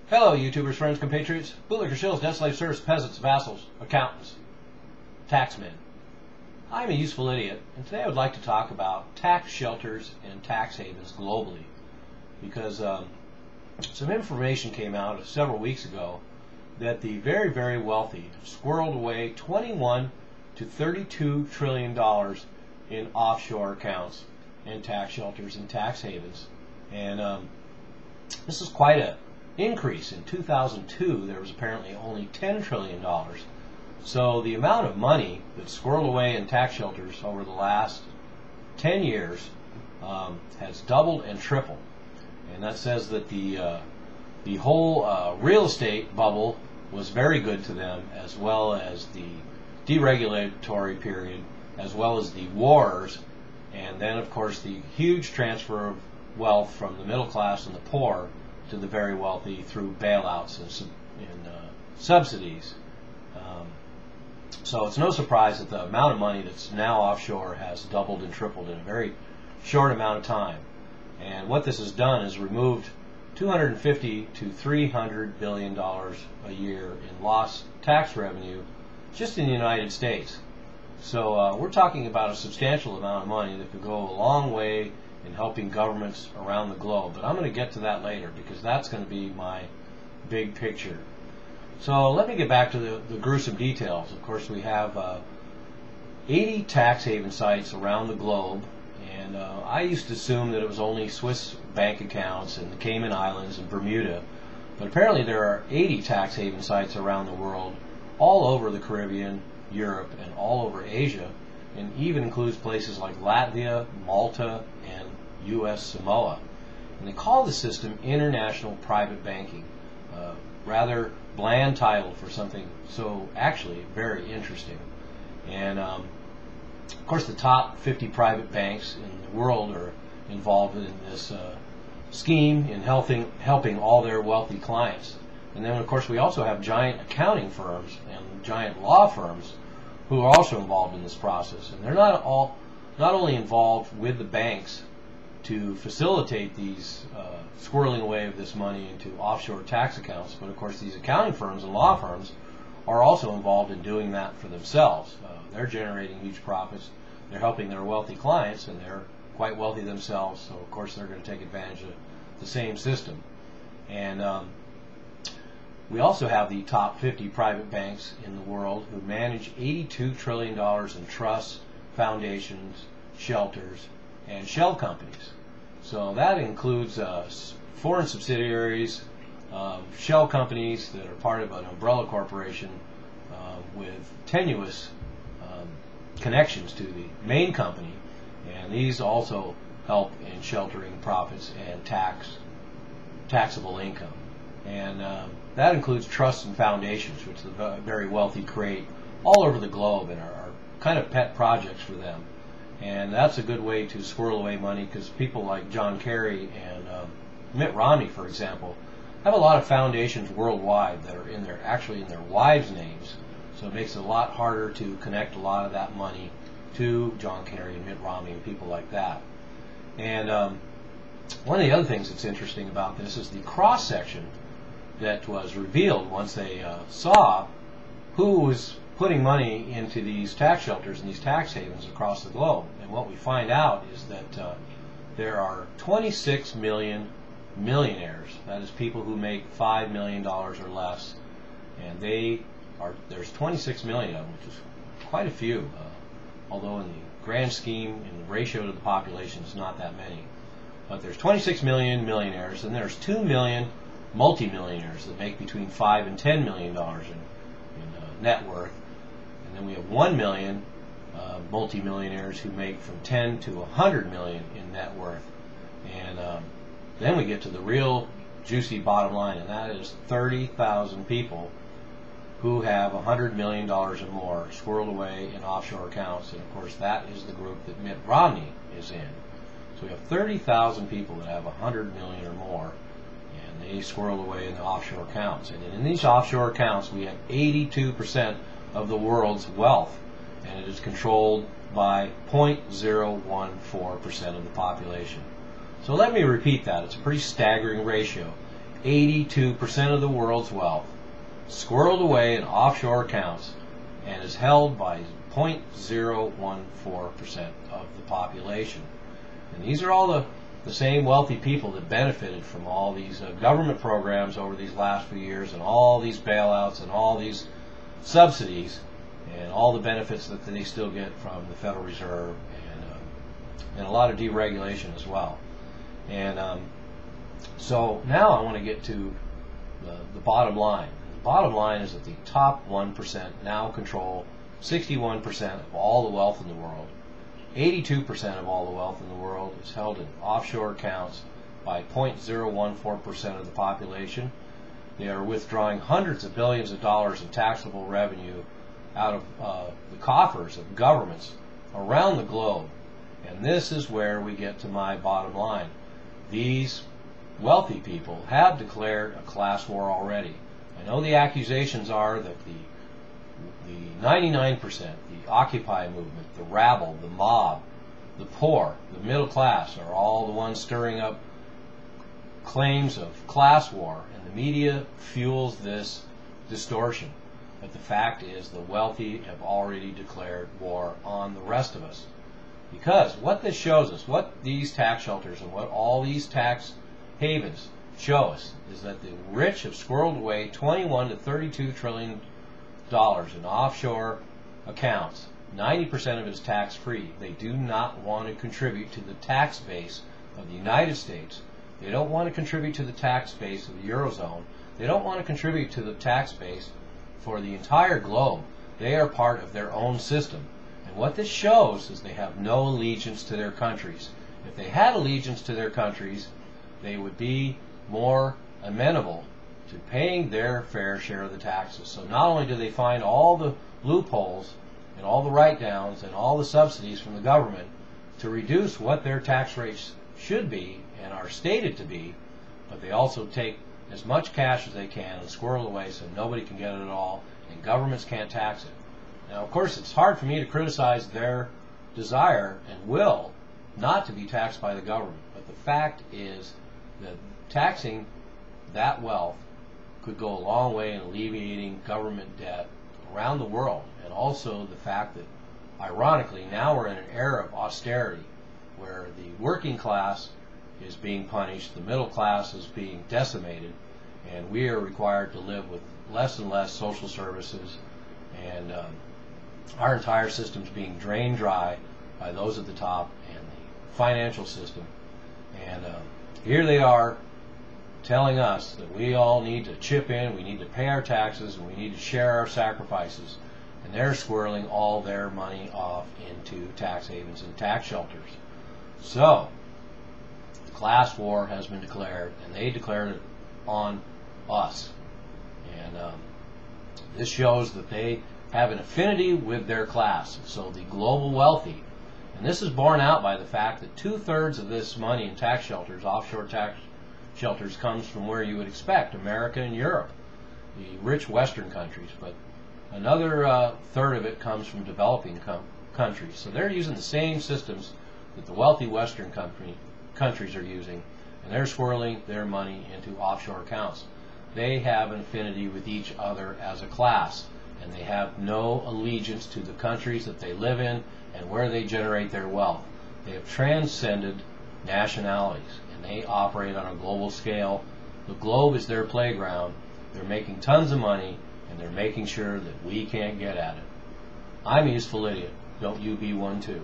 Hello, YouTubers, friends, compatriots, bootlicker, shills, debt slave, serfs, peasants, vassals, accountants, taxmen. I'm a useful idiot, and today I would like to talk about tax shelters and tax havens globally, because some information came out several weeks ago that the very, very wealthy squirreled away $21 to $32 trillion in offshore accounts and tax shelters and tax havens. And this is quite a increase. In 2002 there was apparently only $10 trillion. So the amount of money that's squirreled away in tax shelters over the last 10 years has doubled and tripled. And that says that the whole real estate bubble was very good to them, as well as the deregulatory period, as well as the wars, and then of course the huge transfer of wealth from the middle class and the poor to the very wealthy through bailouts and subsidies. So it's no surprise that the amount of money that's now offshore has doubled and tripled in a very short amount of time. And what this has done is removed $250 to $300 billion a year in lost tax revenue just in the United States. So we're talking about a substantial amount of money that could go a long way in helping governments around the globe. But I'm going to get to that later, because that's going to be my big picture. So let me get back to the gruesome details. Of course, we have 80 tax haven sites around the globe, and I used to assume that it was only Swiss bank accounts and the Cayman Islands and Bermuda, but apparently there are 80 tax haven sites around the world, all over the Caribbean, Europe, and all over Asia, and even includes places like Latvia, Malta, and U.S. Samoa. And they call the system international private banking. Rather bland title for something so actually very interesting. And of course the top 50 private banks in the world are involved in this scheme in helping all their wealthy clients. And then of course we also have giant accounting firms and giant law firms who are also involved in this process. And they're not only involved with the banks to facilitate these squirreling away of this money into offshore tax accounts, but of course these accounting firms and law firms are also involved in doing that for themselves. They're generating huge profits, they're helping their wealthy clients, and they're quite wealthy themselves, so of course they're going to take advantage of the same system. And we also have the top 50 private banks in the world who manage $82 trillion in trusts, foundations, shelters, and shell companies. So that includes foreign subsidiaries, shell companies that are part of an umbrella corporation with tenuous connections to the main company, and these also help in sheltering profits and taxable income. And that includes trusts and foundations, which the very wealthy create all over the globe and are kind of pet projects for them. And that's a good way to squirrel away money, because people like John Kerry and Mitt Romney, for example, have a lot of foundations worldwide that are actually in their wives' names. So it makes it a lot harder to connect a lot of that money to John Kerry and Mitt Romney and people like that. And one of the other things that's interesting about this is the cross-section that was revealed once they saw who was putting money into these tax shelters and these tax havens across the globe. And what we find out is that there are 26 million millionaires. That is, people who make $5 million or less, and there's 26 million of them, which is quite a few, although in the grand scheme, in the ratio to the population, it's not that many. But there's 26 million millionaires, and there's 2 million multimillionaires that make between $5 and $10 million in net worth. And then we have 1 million multimillionaires who make from 10 to 100 million in net worth. And then we get to the real juicy bottom line, and that is 30,000 people who have $100 million or more squirreled away in offshore accounts. And of course that is the group that Mitt Romney is in. So we have 30,000 people that have $100 million or more, and they squirrel away in the offshore accounts. And in these offshore accounts we have 82% of the world's wealth, and it is controlled by 0.014% of the population. So let me repeat that. It's a pretty staggering ratio. 82% of the world's wealth squirreled away in offshore accounts and is held by 0.014% of the population. And these are all the same wealthy people that benefited from all these government programs over these last few years, and all these bailouts and all these subsidies and all the benefits that they still get from the Federal Reserve, and a lot of deregulation as well. And so now I want to get to the bottom line. The bottom line is that the top 1% now control 61% of all the wealth in the world. 82% of all the wealth in the world is held in offshore accounts by 0.014% of the population. They are withdrawing hundreds of billions of dollars in taxable revenue out of the coffers of governments around the globe. And this is where we get to my bottom line. These wealthy people have declared a class war already. I know the accusations are that the 99%, the Occupy movement, the rabble, the mob, the poor, the middle class are all the ones stirring up claims of class war, and the media fuels this distortion. But the fact is the wealthy have already declared war on the rest of us. Because what this shows us, what these tax shelters and what all these tax havens show us, is that the rich have squirreled away $21 to $32 trillion in offshore accounts. 90% of it is tax-free. They do not want to contribute to the tax base of the United States. They don't want to contribute to the tax base of the Eurozone. They don't want to contribute to the tax base for the entire globe. They are part of their own system. And what this shows is they have no allegiance to their countries. If they had allegiance to their countries, they would be more amenable to paying their fair share of the taxes. So not only do they find all the loopholes and all the write-downs and all the subsidies from the government to reduce what their tax rates should be and are stated to be, but they also take as much cash as they can and squirrel away so nobody can get it at all and governments can't tax it. Now, of course, it's hard for me to criticize their desire and will not to be taxed by the government, but the fact is that taxing that wealth could go a long way in alleviating government debt around the world, and also the fact that, ironically, now we're in an era of austerity where the working class is being punished, the middle class is being decimated, and we are required to live with less and less social services, and our entire system is being drained dry by those at the top and the financial system. And here they are telling us that we all need to chip in, we need to pay our taxes, and we need to share our sacrifices. And they're squirreling all their money off into tax havens and tax shelters. So, the class war has been declared, and they declared it on us. And this shows that they have an affinity with their class, so the global wealthy. And this is borne out by the fact that 2/3 of this money in tax shelters, offshore tax shelters, comes from where you would expect, America and Europe, the rich Western countries, but another third of it comes from developing countries. So they're using the same systems that the wealthy Western countries are using, and they're swirling their money into offshore accounts. They have an affinity with each other as a class, and they have no allegiance to the countries that they live in and where they generate their wealth. They have transcended nationalities, and they operate on a global scale. The globe is their playground. They're making tons of money, and they're making sure that we can't get at it. I'm a useful idiot. Don't you be one too.